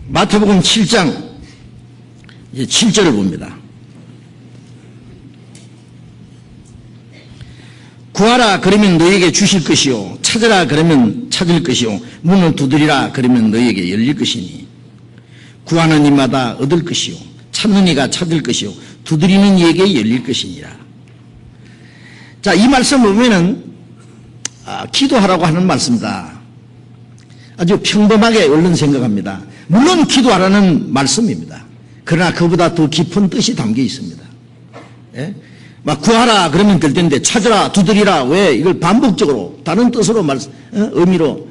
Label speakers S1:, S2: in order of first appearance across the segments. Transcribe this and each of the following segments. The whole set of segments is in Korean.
S1: 마태복음 7장 7절을 봅니다. 구하라 그러면 너희에게 주실 것이요 찾으라 그러면 찾을 것이요 문을 두드리라 그러면 너희에게 열릴 것이니 구하는 이마다 얻을 것이요 찾는 이가 찾을 것이요 두드리는 이에게 열릴 것이니라. 자, 이 말씀을 보면은 기도하라고 하는 말씀이다. 아주 평범하게 얼른 생각합니다. 물론 기도하라는 말씀입니다. 그러나 그보다 더 깊은 뜻이 담겨 있습니다. 예? 막 구하라 그러면 될 텐데 찾으라 두드리라 왜 이걸 반복적으로 다른 뜻으로 의미로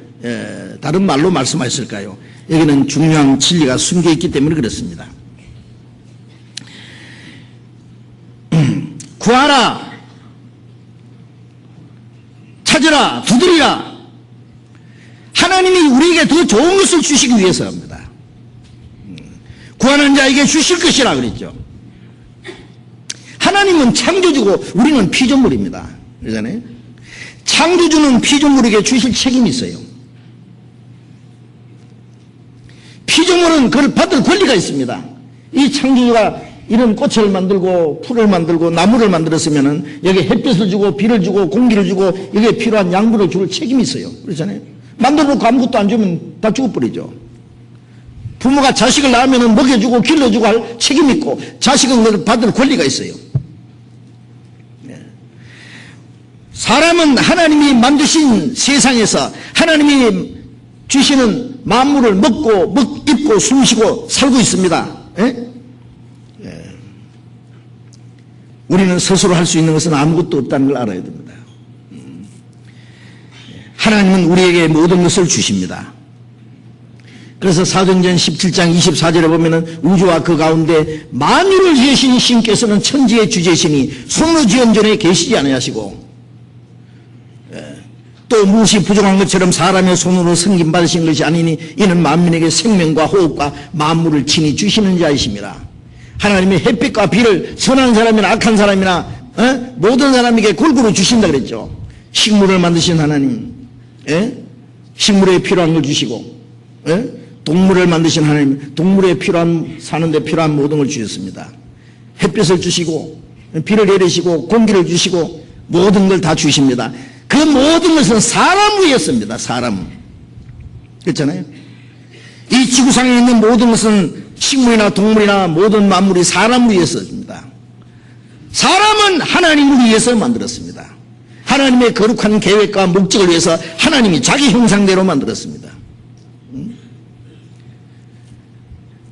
S1: 다른 말로 말씀하셨을까요? 여기는 중요한 진리가 숨겨 있기 때문에 그렇습니다. 구하라 찾으라 두드리라 하나님이 우리에게 더 좋은 것을 주시기 위해서 합니다. 구하는 자에게 주실 것이라 그랬죠. 하나님은 창조주고 우리는 피조물입니다. 그러잖아요. 창조주는 피조물에게 주실 책임이 있어요. 피조물은 그걸 받을 권리가 있습니다. 이 창조주가 이런 꽃을 만들고 풀을 만들고 나무를 만들었으면은 여기 햇빛을 주고 비를 주고 공기를 주고 여기에 필요한 양분을 줄 책임이 있어요. 그렇잖아요. 만들어놓고 아무것도 안 주면 다 죽어버리죠. 부모가 자식을 낳으면 먹여주고 길러주고 할 책임이 있고 자식은 그걸 받을 권리가 있어요. 사람은 하나님이 만드신 세상에서 하나님이 주시는 만물을 먹고 입고 숨쉬고 살고 있습니다. 우리는 스스로 할 수 있는 것은 아무것도 없다는 걸 알아야 됩니다. 하나님은 우리에게 모든 것을 주십니다. 그래서 사도행전 17장 24절에 보면은 우주와 그 가운데 만유를 지으신 신께서는 천지의 주제시니 손으로 지은 전에 계시지 아니하시고 또 무엇이 부족한 것처럼 사람의 손으로 섬김 받으신 것이 아니니 이는 만민에게 생명과 호흡과 만물을 친히 주시는 자이십니다. 하나님이 햇빛과 비를 선한 사람이나 악한 사람이나 모든 사람에게 골고루 주신다 그랬죠. 식물을 만드신 하나님, 식물에 필요한 걸 주시고 동물을 만드신 하나님, 동물에 필요한 사는데 필요한 모든 걸 주셨습니다. 햇빛을 주시고 비를 내리시고 공기를 주시고 모든 걸 다 주십니다. 그 모든 것은 사람 위해서입니다. 사람. 그렇잖아요. 이 지구상에 있는 모든 것은 식물이나 동물이나 모든 만물이 사람을 위해서입니다. 사람은 하나님을 위해서 만들었습니다. 하나님의 거룩한 계획과 목적을 위해서 하나님이 자기 형상대로 만들었습니다.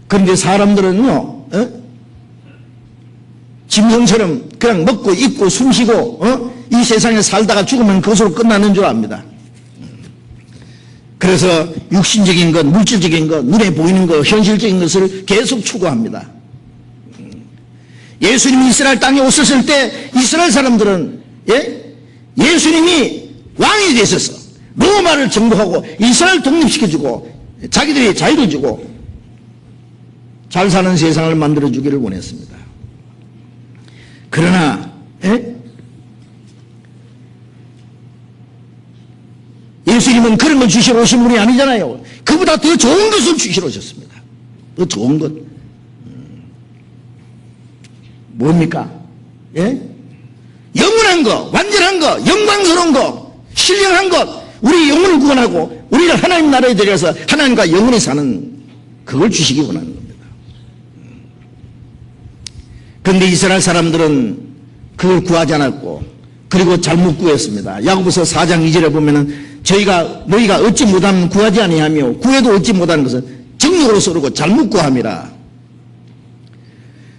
S1: 그런데 사람들은요, 짐승처럼 그냥 먹고 입고 숨쉬고 이 세상에 살다가 죽으면 그것으로 끝나는 줄 압니다. 그래서 육신적인 것, 물질적인 것, 눈에 보이는 것, 현실적인 것을 계속 추구합니다. 예수님이 이스라엘 땅에 오셨을 때 이스라엘 사람들은 예수님이 왕이 되셔서 로마를 정복하고 이스라엘 독립시켜주고 자기들이 자유를 주고 잘 사는 세상을 만들어주기를 원했습니다. 그러나 예수님은 그런 걸 주시러 오신 분이 아니잖아요. 그보다 더 좋은 것을 주시러 오셨습니다. 더 좋은 것. 뭡니까? 영원한 거, 완전한 거, 영광스러운 거, 신령한 것, 우리 영혼을 구원하고 우리를 하나님 나라에 데려가서 하나님과 영원히 사는 그걸 주시기 원하는 겁니다. 그런데 이스라엘 사람들은 그걸 구하지 않았고 그리고 잘못 구했습니다. 야고보서 4장 2절에 보면은 너희가 얻지 못하면 구하지 아니하며 구해도 얻지 못하는 것은 정욕으로 서르고 잘못 구함이라.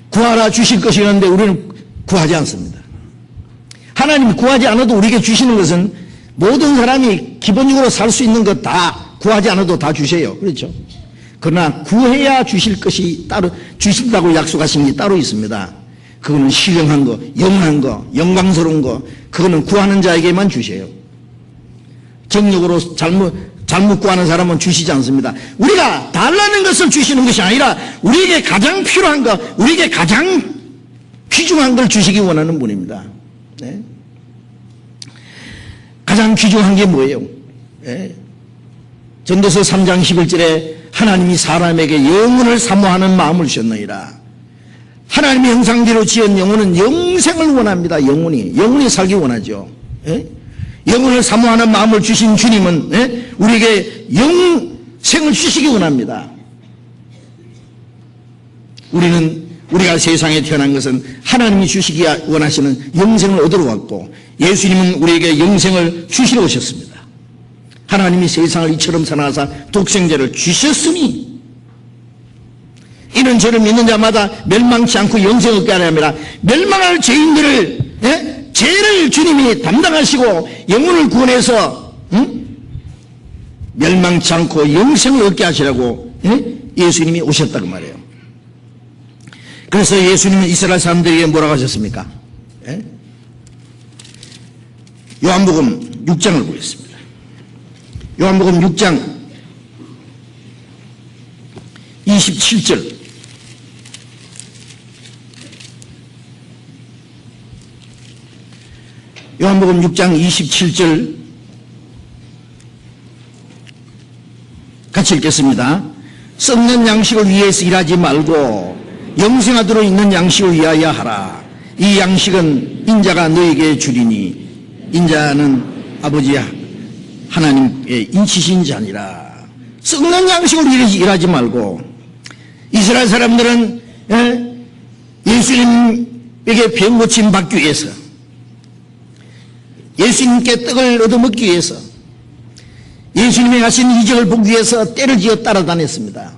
S1: 구하라 주실 것이 있는데 우리는 구하지 않습니다. 하나님이 구하지 않아도 우리에게 주시는 것은 모든 사람이 기본적으로 살 수 있는 것 다 구하지 않아도 다 주세요. 그렇죠? 그러나 구해야 주실 것이 따로 주신다고 약속하신 게 따로 있습니다. 그거는 신령한 거, 영원한 거, 영광스러운 거, 그거는 구하는 자에게만 주세요. 정욕으로 잘못 구하는 사람은 주시지 않습니다. 우리가 달라는 것을 주시는 것이 아니라 우리에게 가장 필요한 것, 우리에게 가장 귀중한 걸 주시기 원하는 분입니다. 네? 가장 귀중한 게 뭐예요? 전도서 3장 11절에 하나님이 사람에게 영혼을 사모하는 마음을 주셨느니라. 하나님의 형상대로 지은 영혼은 영생을 원합니다. 영혼이 살기 원하죠. 예? 영혼을 사모하는 마음을 주신 주님은 우리에게 영생을 주시기 원합니다. 우리가 세상에 태어난 것은 하나님이 주시기 원하시는 영생을 얻으러 왔고, 예수님은 우리에게 영생을 주시러 오셨습니다. 하나님이 세상을 이처럼 사랑하사 독생자를 주셨으니 이는 저를 믿는 자마다 멸망치 않고 영생을 얻게 하려 함이라. 멸망할 죄인들을 죄를 주님이 담당하시고 영혼을 구원해서 멸망치 않고 영생을 얻게 하시라고 예수님이 오셨다고 말해요. 그래서 예수님은 이스라엘 사람들에게 뭐라고 하셨습니까? 요한복음 6장을 보겠습니다. 요한복음 6장 27절. 요한복음 6장 27절 같이 읽겠습니다. 썩는 양식을 위해서 일하지 말고 영생하도록 있는 양식을 위하여 하라. 이 양식은 인자가 너에게 주리니 인자는 아버지 하나님의 인치신 자니라. 썩는 양식을 위해서 일하지 말고, 이스라엘 사람들은 예수님에게 병 고침 받기 위해서, 예수님께 떡을 얻어먹기 위해서, 예수님이 하신 이적을 보기 위해서 때를 지어 따라다녔습니다.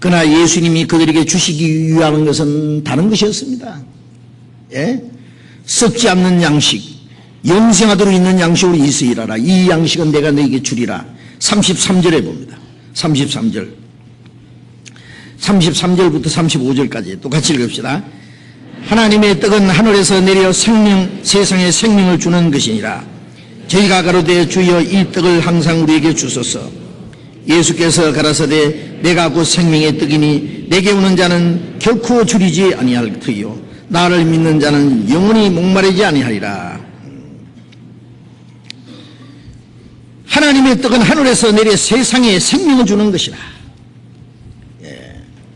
S1: 그러나 예수님이 그들에게 주시기 위한 것은 다른 것이었습니다. 썩지 않는 양식, 영생하도록 있는 양식으로 있어 일하라. 이 양식은 내가 너에게 주리라. 33절에 봅니다. 33절부터 35절까지 똑같이 읽읍시다. 하나님의 떡은 하늘에서 내려 세상에 생명을 주는 것이니라. 저희가 가로되 주여 이 떡을 항상 우리에게 주소서. 예수께서 가라사대 내가 곧 생명의 떡이니 내게 오는 자는 결코 줄이지 아니할 터이요 나를 믿는 자는 영원히 목마르지 아니하리라. 하나님의 떡은 하늘에서 내려 세상에 생명을 주는 것이라.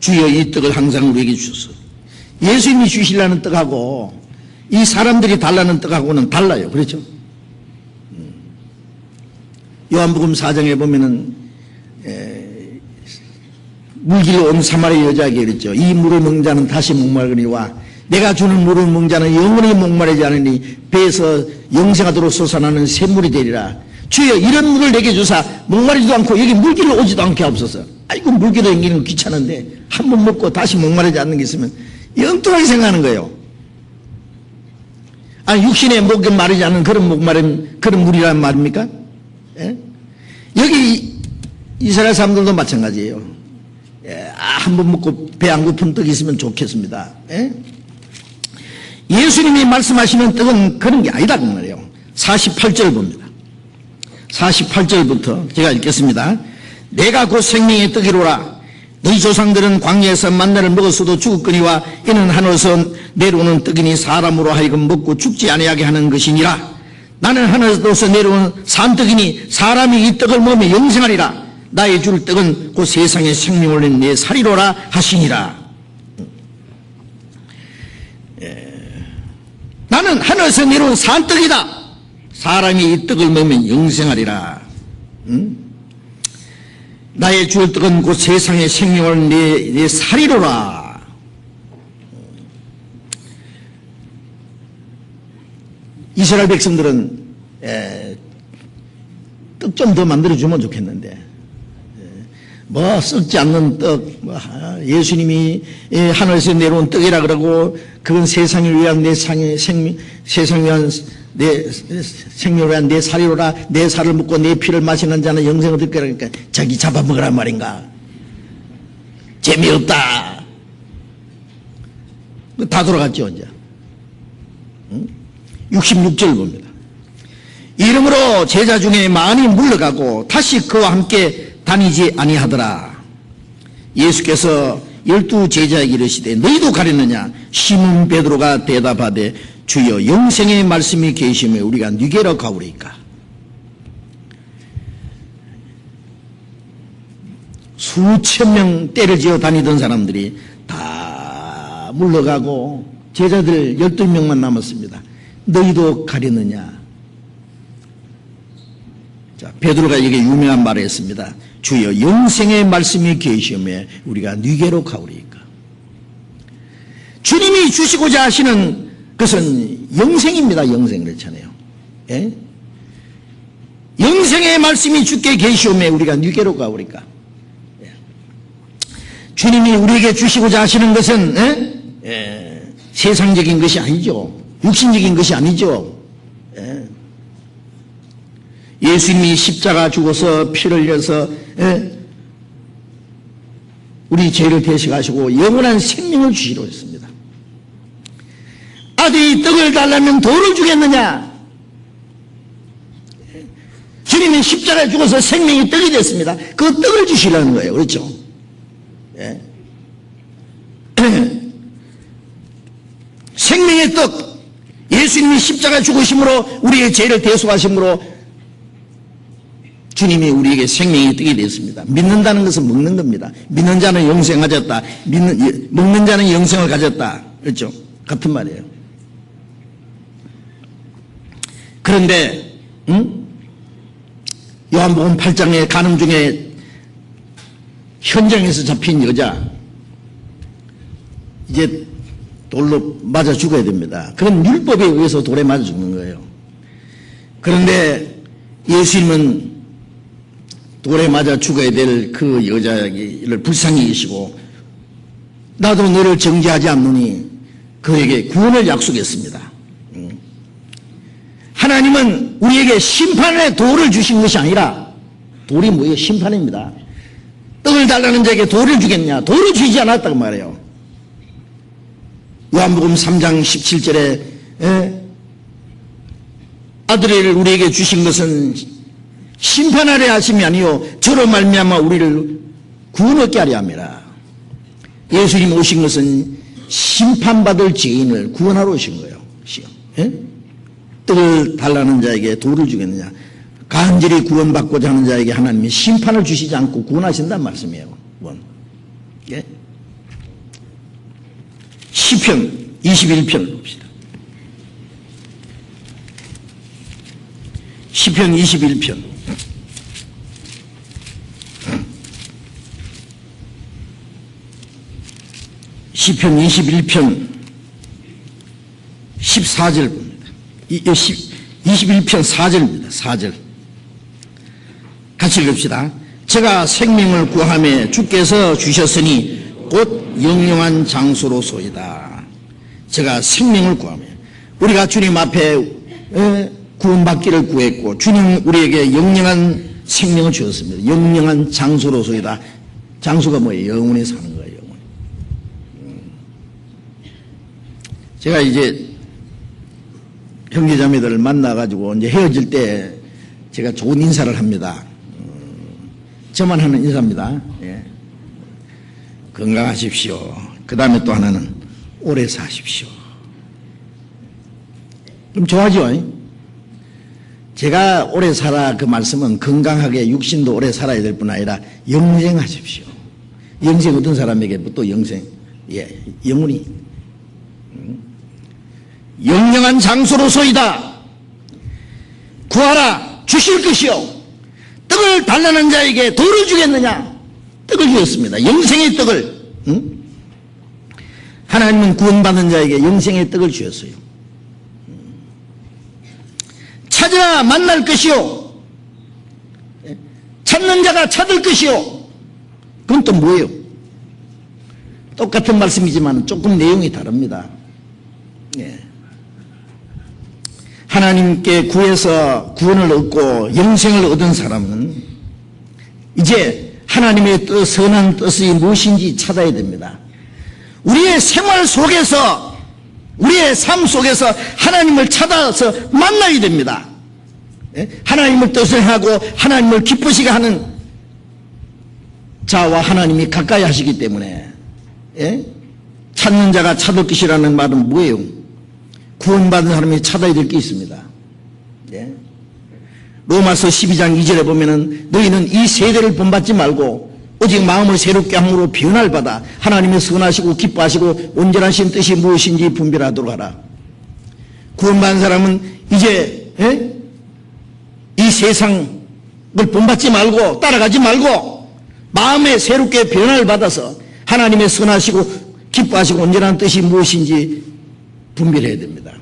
S1: 주여 이 떡을 항상 우리에게 주소서. 예수님이 주시려는 떡하고 이 사람들이 달라는 떡하고는 달라요. 그렇죠? 요한복음 4장에 보면은 물길로 온 사마리아 여자에게 그랬죠. 이 물을 먹는 자는 다시 목마르거니와 내가 주는 물을 먹는 자는 영원히 목마르지 않으니 배에서 영생하도록 솟아나는 샘물이 되리라. 주여 이런 물을 내게 주사 목마르지도 않고 여기 물길로 오지도 않게 하옵소서. 아이고 물길로 옮기는 거 귀찮은데 한 번 먹고 다시 목마르지 않는 게 있으면 영통하게 생각하는 거예요. 아니 육신의 목이 마르지 않는 그런 목마름, 그런 물이란 말입니까? 여기 이스라엘 사람들도 마찬가지예요. 한 번 먹고 배 안 고픈 떡이 있으면 좋겠습니다. 예수님이 말씀하시는 떡은 그런 게 아니다 그 말이에요. 48절 봅니다. 48절부터 제가 읽겠습니다. 내가 곧 생명의 떡이로라. 너희 조상들은 광야에서 만나를 먹었어도 죽었거니와 이는 하늘에서 내려오는 떡이니 사람으로 하여금 먹고 죽지 아니하게 하는 것이니라. 나는 하늘에서 내려온 산떡이니 사람이 이 떡을 먹으면 영생하리라. 나의 줄 떡은 곧 세상의 생명을 낸 내 살이로라 하시니라. 나는 하늘에서 내려온 산떡이다. 사람이 이 떡을 먹으면 영생하리라. 나의 줄 떡은 곧 세상의 생명을 내 살이로라. 이스라엘 백성들은 떡 좀 더 만들어주면 좋겠는데 뭐 썩지 않는 떡, 예수님이 하늘에서 내려온 떡이라 그러고 그건 세상을 위한 내 세상을 위한 내 생명을 위한 내 살이로라. 내 살을 먹고 내 피를 마시는 자는 영생을 얻을 거라니까 자기 잡아먹으란 말인가. 재미없다. 다 돌아갔죠 이제. 66절 봅니다. 이러므로 제자 중에 많이 물러가고 다시 그와 함께 다니지 아니하더라. 예수께서 12 제자에게 이르시되 너희도 가려느냐. 시몬 베드로가 대답하되 주여 영생의 말씀이 계시매 우리가 네게로 가오리까. 수천 명 떼를 지어 다니던 사람들이 다 물러가고 제자들 12명만 남았습니다. 너희도 가려느냐? 자, 베드로가 이게 유명한 말을 했습니다. 주여 영생의 말씀이 계시오매 우리가 니게로 가오리이까. 주님이 주시고자 하시는 것은 영생입니다. 영생 그렇잖아요. 예? 영생의 말씀이 주께 계시오매 우리가 니게로 가오리까. 예. 주님이 우리에게 주시고자 하시는 것은 세상적인 것이 아니죠. 육신적인 것이 아니죠. 예. 예수님이 십자가 죽어서 피를 흘려서 우리 죄를 대신하시고 영원한 생명을 주시려 했습니다. 아들이 떡을 달라면 돌을 주겠느냐? 주님이 십자가에 죽어서 생명이 떡이 됐습니다. 그 떡을 주시라는 거예요. 그렇죠? 예. 생명의 떡, 예수님이 십자가에 죽으심으로 우리의 죄를 대속하심으로 주님이 우리에게 생명의 떡이 됐습니다. 믿는다는 것은 먹는 겁니다. 믿는 자는 영생을 가졌다. 먹는 자는 영생을 가졌다. 그렇죠? 같은 말이에요. 그런데 요한복음 8장에 간음 중에 현장에서 잡힌 여자 이제 돌로 맞아 죽어야 됩니다. 그건 율법에 의해서 돌에 맞아 죽는 거예요. 그런데 예수님은 돌에 맞아 죽어야 될 그 여자를 불쌍히 여기시고 나도 너를 정죄하지 않노니 그에게 구원을 약속했습니다. 하나님은 우리에게 심판의 돌을 주신 것이 아니라 돌이 뭐예요? 심판입니다. 떡을 달라는 자에게 돌을 주겠냐? 돌을 주지 않았다고 말해요. 요한복음 3장 17절에 아들을 우리에게 주신 것은 심판하려 하심이 아니요 저로 말미암아 우리를 구원 얻게 하려 함이라. 예수님 오신 것은 심판받을 죄인을 구원하러 오신 거예요. 떡을 달라는 자에게 돌을 주겠느냐? 간절히 구원받고자 하는 자에게 하나님이 심판을 주시지 않고 구원하신다는 말씀이에요. 예? 시편 21편 봅시다. 시편 21편 시편 21편 14절 봅니다. 21편 4절입니다. 4절 같이 읽읍시다. 제가 생명을 구하며 주께서 주셨으니 곧 영영한 장소로소이다. 제가 생명을 구하며 우리가 주님 앞에 구원받기를 구했고 주님 우리에게 영영한 생명을 주었습니다. 영영한 장소로소이다. 장소가 뭐예요? 영원히 사는 거예요. 영원히. 제가 이제 형제자매들을 만나가지고 이제 헤어질 때 제가 좋은 인사를 합니다. 저만 하는 인사입니다. 예. 건강하십시오. 그 다음에 또 하나는 오래 사십시오. 그럼 좋아하죠? 제가 오래 살아 그 말씀은 건강하게 육신도 오래 살아야 될 뿐 아니라 영생하십시오. 영생 어떤 사람에게 또 영생, 예, 영원히. 영영한 장소로소이다. 구하라 주실 것이요 떡을 달라는 자에게 돌을 주겠느냐? 떡을 주었습니다. 영생의 떡을. 하나님은 구원받는 자에게 영생의 떡을 주었어요. 찾아 만날 것이요 찾는 자가 찾을 것이요. 그건 또 뭐예요? 똑같은 말씀이지만 조금 내용이 다릅니다. 예. 하나님께 구해서 구원을 얻고 영생을 얻은 사람은 이제 하나님의 뜻, 선한 뜻이 무엇인지 찾아야 됩니다. 우리의 생활 속에서, 우리의 삶 속에서 하나님을 찾아서 만나야 됩니다. 하나님을 뜻을 하고 하나님을 기쁘시게 하는 자와 하나님이 가까이 하시기 때문에 찾는 자가 찾을 것이라는 말은 뭐예요? 구원받은 사람이 찾아야 될 게 있습니다. 로마서 12장 2절에 보면은 너희는 이 세대를 본받지 말고 오직 마음을 새롭게 함으로 변화를 받아 하나님의 선하시고 기뻐하시고 온전하신 뜻이 무엇인지 분별하도록 하라. 구원받은 사람은 이제 이 세상을 본받지 말고 따라가지 말고 마음에 새롭게 변화를 받아서 하나님의 선하시고 기뻐하시고 온전한 뜻이 무엇인지 분별해야 됩니다.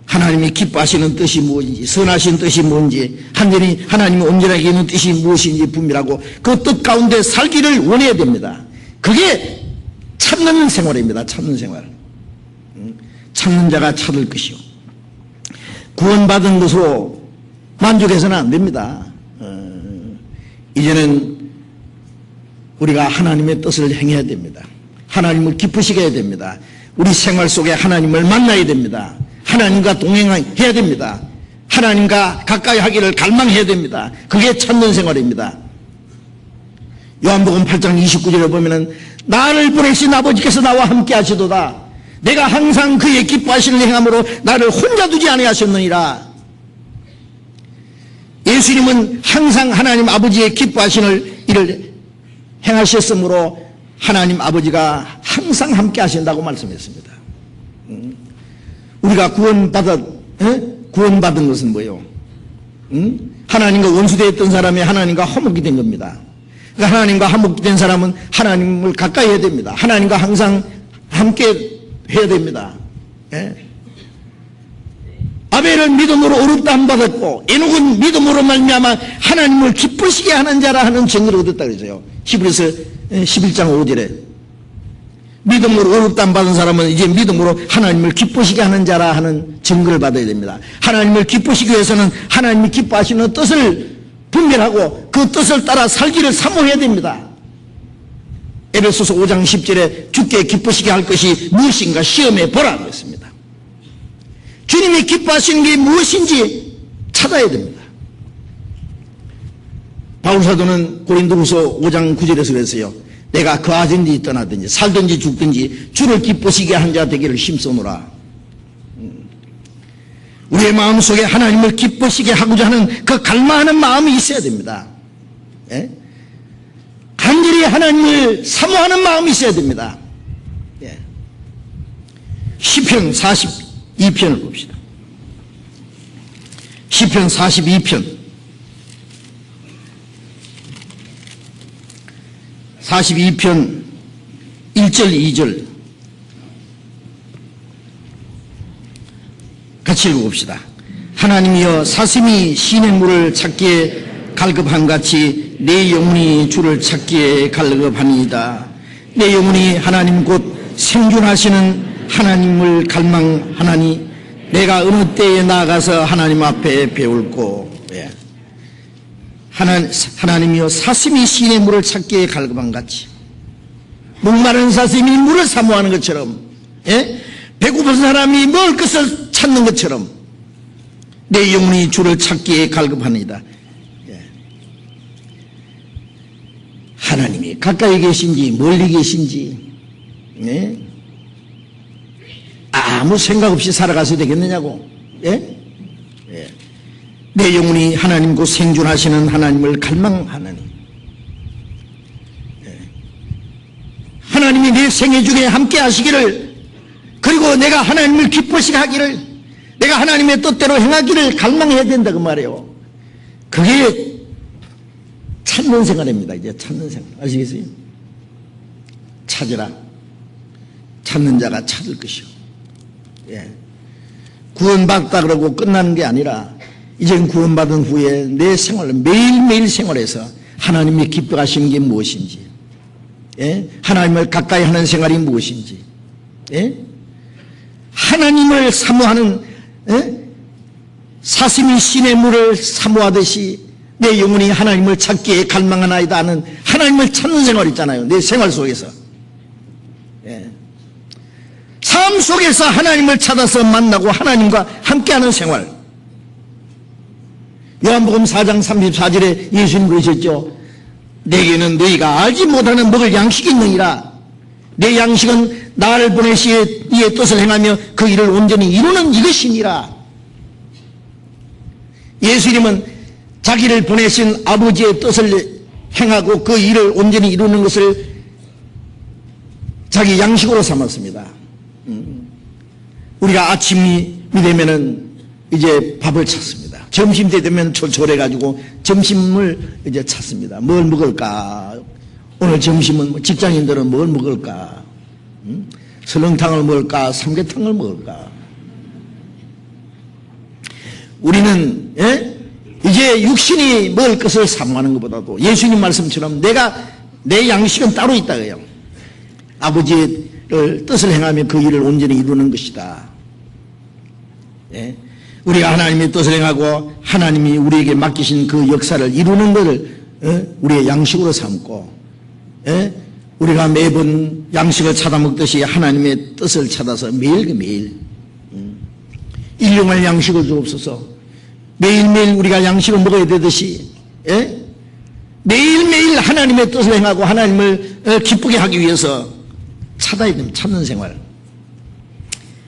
S1: 하나님이 기뻐하시는 뜻이 무엇인지, 선하신 뜻이 뭔지, 하나님이 온전하게 있는 뜻이 무엇인지 분별하고 그 뜻 가운데 살기를 원해야 됩니다. 그게 찾는 생활입니다. 찾는 생활. 찾는 자가 찾을 것이요. 구원받은 것으로 만족해서는 안 됩니다. 이제는 우리가 하나님의 뜻을 행해야 됩니다. 하나님을 기쁘시게 해야 됩니다. 우리 생활 속에 하나님을 만나야 됩니다. 하나님과 동행해야 됩니다. 하나님과 가까이 하기를 갈망해야 됩니다. 그게 찾는 생활입니다. 요한복음 8장 29절에 보면은 나를 보내신 아버지께서 나와 함께 하시도다. 내가 항상 그의 기뻐하시는 행함으로 나를 혼자 두지 아니하셨느니라. 예수님은 항상 하나님 아버지의 기뻐하시는 일을 행하셨으므로 하나님 아버지가 항상 함께 하신다고 말씀했습니다. 우리가 구원받은 것은 뭐예요? 하나님과 원수되었던 사람이 하나님과 화목이 된 겁니다. 그러니까 하나님과 화목이 된 사람은 하나님을 가까이 해야 됩니다. 하나님과 항상 함께 해야 됩니다. 아벨은 믿음으로 의롭다함 받았고 에녹은 믿음으로 말미암아 하나님을 기쁘시게 하는 자라 하는 증거를 얻었다 그러죠. 히브리서 11장 5절에 믿음으로 의롭다함 받은 사람은 이제 믿음으로 하나님을 기쁘시게 하는 자라 하는 증거를 받아야 됩니다. 하나님을 기쁘시기 위해서는 하나님이 기뻐하시는 뜻을 분별하고 그 뜻을 따라 살기를 사모해야 됩니다. 에베소서 5장 10절에 주께 기쁘시게 할 것이 무엇인가 시험해 보라고 했습니다. 주님이 기뻐하시는 게 무엇인지 찾아야 됩니다. 바울사도는 고린도후서 5장 9절에서 그랬어요. 내가 거하든지 떠나든지 살든지 죽든지 주를 기쁘시게 한 자 되기를 힘써노라. 우리의 마음속에 하나님을 기쁘시게 하고자 하는 그 갈망하는 마음이 있어야 됩니다. 간절히 하나님을 사모하는 마음이 있어야 됩니다. 시편 42편을 봅시다. 시편 42편 42편 1절 2절 같이 읽어봅시다. 하나님이여 사슴이 시냇 물을 찾기에 갈급한 같이 내 영혼이 주를 찾기에 갈급하니이다. 내 영혼이 하나님 곧 생존하시는 하나님을 갈망하나니 내가 어느 때에 나아가서 하나님 앞에 배울고. 하나님이여 사슴이 시냇 물을 찾기에 갈급한 같이 목마른 사슴이 물을 사모하는 것처럼 배고픈 사람이 먹을 것을 찾는 것처럼 내 영혼이 주를 찾기에 갈급하니이다. 하나님이 가까이 계신지 멀리 계신지 아무 생각 없이 살아가서 되겠느냐고. 내 영혼이 하나님 곧 생존하시는 하나님을 갈망하나니 하나님이 내 생애 중에 함께 하시기를 그리고 내가 하나님을 기쁘시게 하기를 내가 하나님의 뜻대로 행하기를 갈망해야 된다 그 말이에요. 그게 찾는 생활입니다. 이제 찾는 생활 아시겠어요? 찾으라. 찾는 자가 찾을 것이요. 구원받다 그러고 끝나는 게 아니라 이젠 구원받은 후에 내 생활 매일매일 생활에서 하나님이 기뻐하시는 게 무엇인지 하나님을 가까이 하는 생활이 무엇인지 하나님을 사모하는 사슴이 시냇 물을 사모하듯이 내 영혼이 하나님을 찾기에 갈망하나이다 하는 하나님을 찾는 생활 있잖아요. 내 생활 속에서 삶 속에서 하나님을 찾아서 만나고 하나님과 함께하는 생활. 요한복음 4장 34절에 예수님 그러셨죠. 내게는 너희가 알지 못하는 먹을 양식이 있느니라. 내 양식은 나를 보내시에 이의 뜻을 행하며 그 일을 온전히 이루는 이것이니라. 예수님은 자기를 보내신 아버지의 뜻을 행하고 그 일을 온전히 이루는 것을 자기 양식으로 삼았습니다. 우리가 아침이 되면은 이제 밥을 찾습니다. 점심 때 되면 졸졸해가지고 점심을 이제 찾습니다. 뭘 먹을까? 오늘 점심은 직장인들은 뭘 먹을까? 설렁탕을 먹을까? 삼계탕을 먹을까? 우리는 이제 육신이 먹을 것을 사모하는 것보다도 예수님 말씀처럼 내 양식은 따로 있다고요. 아버지를 뜻을 행하며 그 일을 온전히 이루는 것이다. 우리가 하나님의 뜻을 행하고 하나님이 우리에게 맡기신 그 역사를 이루는 것을 우리의 양식으로 삼고 우리가 매번 양식을 찾아 먹듯이 하나님의 뜻을 찾아서 매일매일 일용할 양식을 주옵소서. 매일매일 우리가 양식을 먹어야 되듯이 매일매일 하나님의 뜻을 행하고 하나님을 기쁘게 하기 위해서 찾아야 됩니다. 찾는 생활.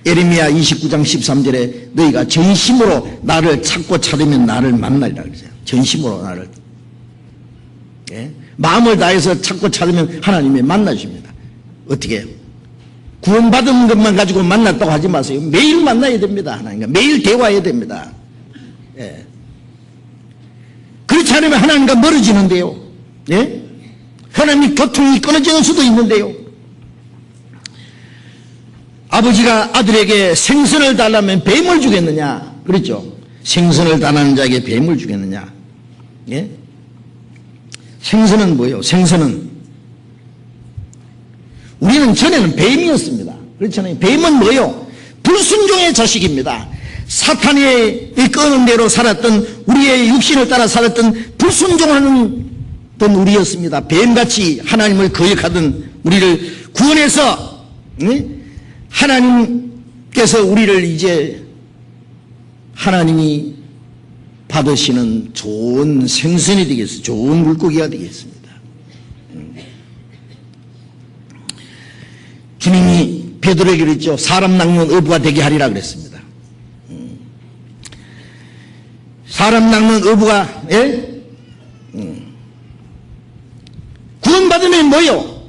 S1: 예레미야 29장 13절에 너희가 전심으로 나를 찾고 찾으면 나를 만나리라 그러세요. 전심으로 나를. 마음을 다해서 찾고 찾으면 하나님이 만나십니다. 어떻게? 구원받은 것만 가지고 만났다고 하지 마세요. 매일 만나야 됩니다. 하나님과 매일 대화해야 됩니다. 그렇지 않으면 하나님과 멀어지는데요. 하나님이 교통이 끊어지는 수도 있는데요. 아버지가 아들에게 생선을 달라면 뱀을 주겠느냐? 그렇죠. 생선을 달라는 자에게 뱀을 주겠느냐? 생선은 뭐예요? 생선은 우리는 전에는 뱀이었습니다. 그렇잖아요. 뱀은 뭐예요? 불순종의 자식입니다. 사탄이 이끄는 대로 살았던 우리의 육신을 따라 살았던 불순종하는 우리였습니다. 뱀같이 하나님을 거역하던 우리를 구원해서 하나님께서 우리를 이제 하나님이 받으시는 좋은 생선이 되겠습니다. 좋은 물고기가 되겠습니다. 주님이 베드로에게 그랬죠. 사람 낚는 어부가 되게 하리라 그랬습니다. 사람 낚는 어부가 구원받으면 뭐요?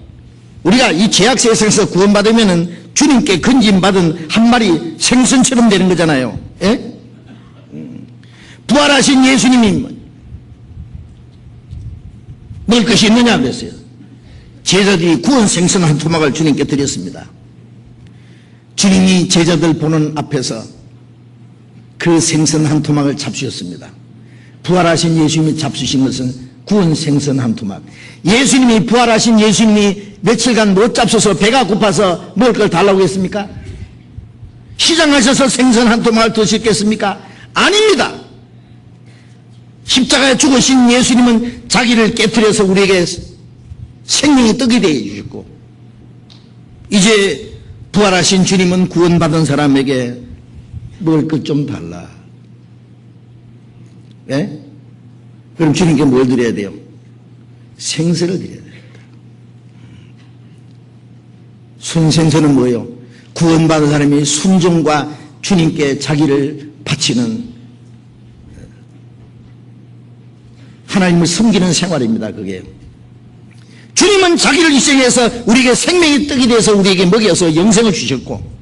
S1: 우리가 이 죄악 세상에서 구원받으면은 주님께 건진받은 한 마리 생선처럼 되는 거잖아요. 부활하신 예수님이 먹을 것이 있느냐 그랬어요. 제자들이 구원 생선 한 토막을 주님께 드렸습니다. 주님이 제자들 보는 앞에서 그 생선 한 토막을 잡수셨습니다. 부활하신 예수님이 잡수신 것은 구원 생선 한 토막. 예수님이 부활하신 예수님이 며칠간 못 잡숴서 배가 고파서 먹을 걸 달라고 했습니까? 시장 가셔서 생선 한 토막을 드셨겠습니까? 아닙니다. 십자가에 죽으신 예수님은 자기를 깨뜨려서 우리에게 생명의 떡이 되어 주셨고, 이제 부활하신 주님은 구원받은 사람에게 먹을 것 좀 달라. 그럼 주님께 뭘 드려야 돼요? 생선을 드려야 됩니다. 순생선은 뭐예요? 구원받은 사람이 순종과 주님께 자기를 바치는 하나님을 섬기는 생활입니다. 그게 주님은 자기를 희생해서 우리에게 생명의 떡이 되어서 우리에게 먹여서 영생을 주셨고,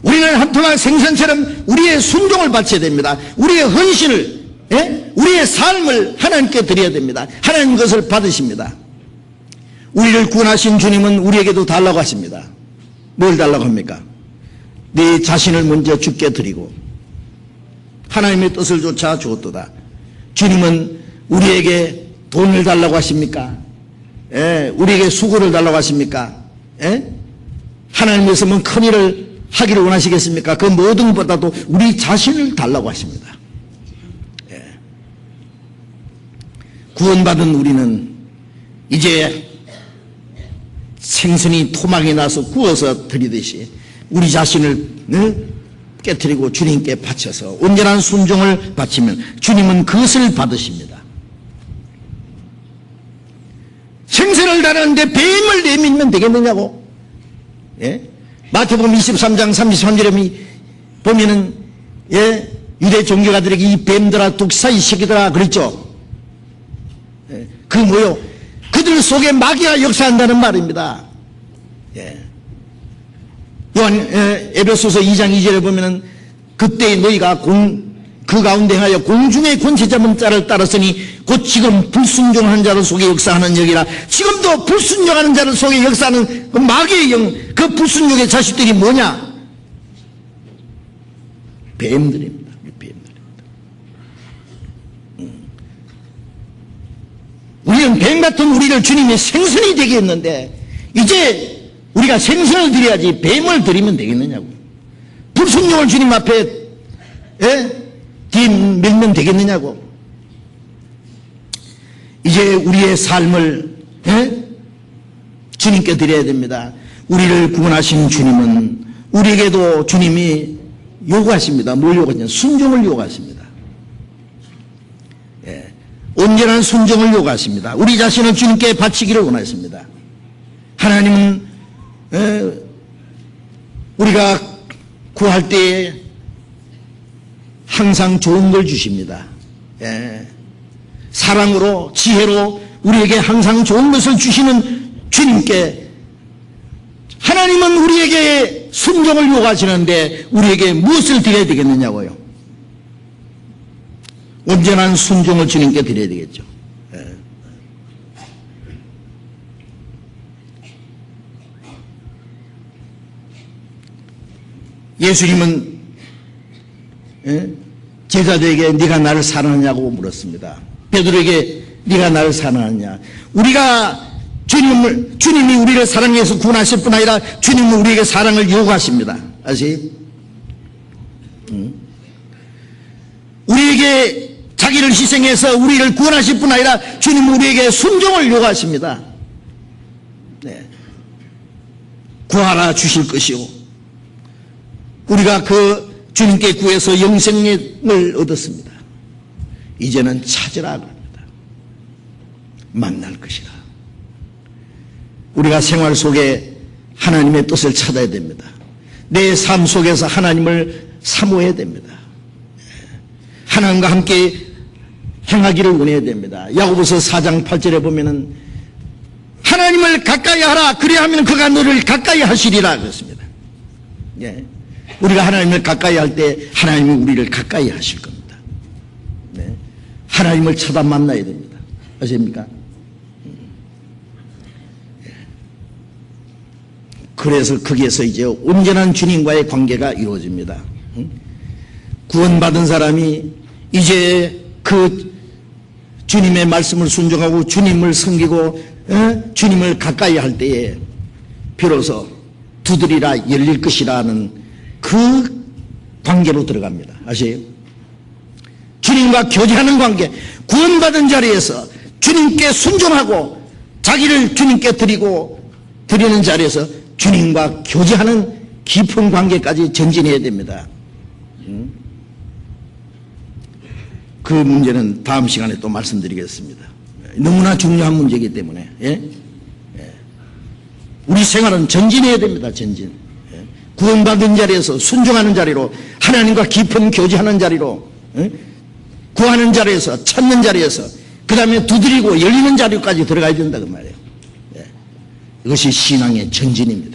S1: 우리는 한 토막 생선처럼 우리의 순종을 바쳐야 됩니다. 우리의 헌신을, 우리의 삶을 하나님께 드려야 됩니다. 하나님 것을 받으십니다. 우리를 구원하신 주님은 우리에게도 달라고 하십니다. 뭘 달라고 합니까? 네 자신을 먼저 주께 드리고 하나님의 뜻을 쫓아 주었도다. 주님은 우리에게 돈을 달라고 하십니까? 우리에게 수고를 달라고 하십니까? 하나님께서는 큰 일을 하기를 원하시겠습니까? 그 모든 것보다도 우리 자신을 달라고 하십니다. 구원받은 우리는 이제 생선이 토막이 나서 구워서 드리듯이 우리 자신을 깨뜨리고 주님께 바쳐서 온전한 순종을 바치면 주님은 그것을 받으십니다. 생선을 다루는데 뱀을 내밀면 되겠느냐고. 마태복음 23장 33절에 보면은 유대 종교가들에게 이 뱀들아 독사이 새끼들아 그랬죠. 그 뭐요? 그들 속에 마귀가 역사한다는 말입니다. 예. 에베소서 2장 2절에 보면은 그때 너희가 그 가운데 하여 공중의 권세 잡은 자를 따랐으니 곧 지금 불순종하는 자들 속에 역사하는 영이라. 지금도 불순종하는 자들 속에 역사하는 그 마귀의 영, 그 불순종의 자식들이 뭐냐? 뱀들입니다. 뱀들입니다. 우리는 뱀 같은 우리를 주님의 생선이 되게 했는데 이제 우리가 생선을 드려야지 뱀을 드리면 되겠느냐고. 불순종을 주님 앞에 뒤에 밀면 되겠느냐고. 이제 우리의 삶을 주님께 드려야 됩니다. 우리를 구원하신 주님은 우리에게도 주님이 요구하십니다. 뭘 요구하냐? 순종을 요구하십니다. 예. 온전한 순종을 요구하십니다. 우리 자신을 주님께 바치기를 원하십니다. 하나님은 우리가 구할 때에 항상 좋은 걸 주십니다. 예. 사랑으로 지혜로 우리에게 항상 좋은 것을 주시는 주님께 하나님은 우리에게 순종을 요구하시는데 우리에게 무엇을 드려야 되겠느냐고요. 온전한 순종을 주님께 드려야 되겠죠. 예. 예수님은 제자들에게 네가 나를 사랑하냐고 물었습니다. 베드로에게 네가 나를 사랑하느냐. 우리가 주님이 우리를 사랑해서 구원하실 뿐 아니라 주님은 우리에게 사랑을 요구하십니다. 아시? 우리에게 자기를 희생해서 우리를 구원하실 뿐 아니라 주님은 우리에게 순종을 요구하십니다. 네. 구하라 주실 것이요. 우리가 그 주님께 구해서 영생을 얻었습니다. 이제는 찾으라 합니다. 만날 것이라. 우리가 생활 속에 하나님의 뜻을 찾아야 됩니다. 내 삶 속에서 하나님을 사모해야 됩니다. 하나님과 함께 행하기를 원해야 됩니다. 야고보서 4장 8절에 보면은 하나님을 가까이 하라. 그래야 하면 그가 너를 가까이 하시리라 그랬습니다. 예. 우리가 하나님을 가까이 할 때 하나님이 우리를 가까이 하실 겁니다. 네. 하나님을 찾아 만나야 됩니다. 아십니까? 그래서 거기에서 이제 온전한 주님과의 관계가 이루어집니다. 구원받은 사람이 이제 그 주님의 말씀을 순종하고 주님을 섬기고 주님을 가까이 할 때에 비로소 두드리라 열릴 것이라는 그 관계로 들어갑니다. 아세요? 주님과 교제하는 관계, 구원받은 자리에서 주님께 순종하고 자기를 주님께 드리는 자리에서 주님과 교제하는 깊은 관계까지 전진해야 됩니다. 그 문제는 다음 시간에 또 말씀드리겠습니다. 너무나 중요한 문제이기 때문에 우리 생활은 전진해야 됩니다. 전진. 구원받은 자리에서 순종하는 자리로 하나님과 깊은 교제하는 자리로 구하는 자리에서 찾는 자리에서 그 다음에 두드리고 열리는 자리까지 들어가야 된다 그 말이에요. 이것이 신앙의 전진입니다.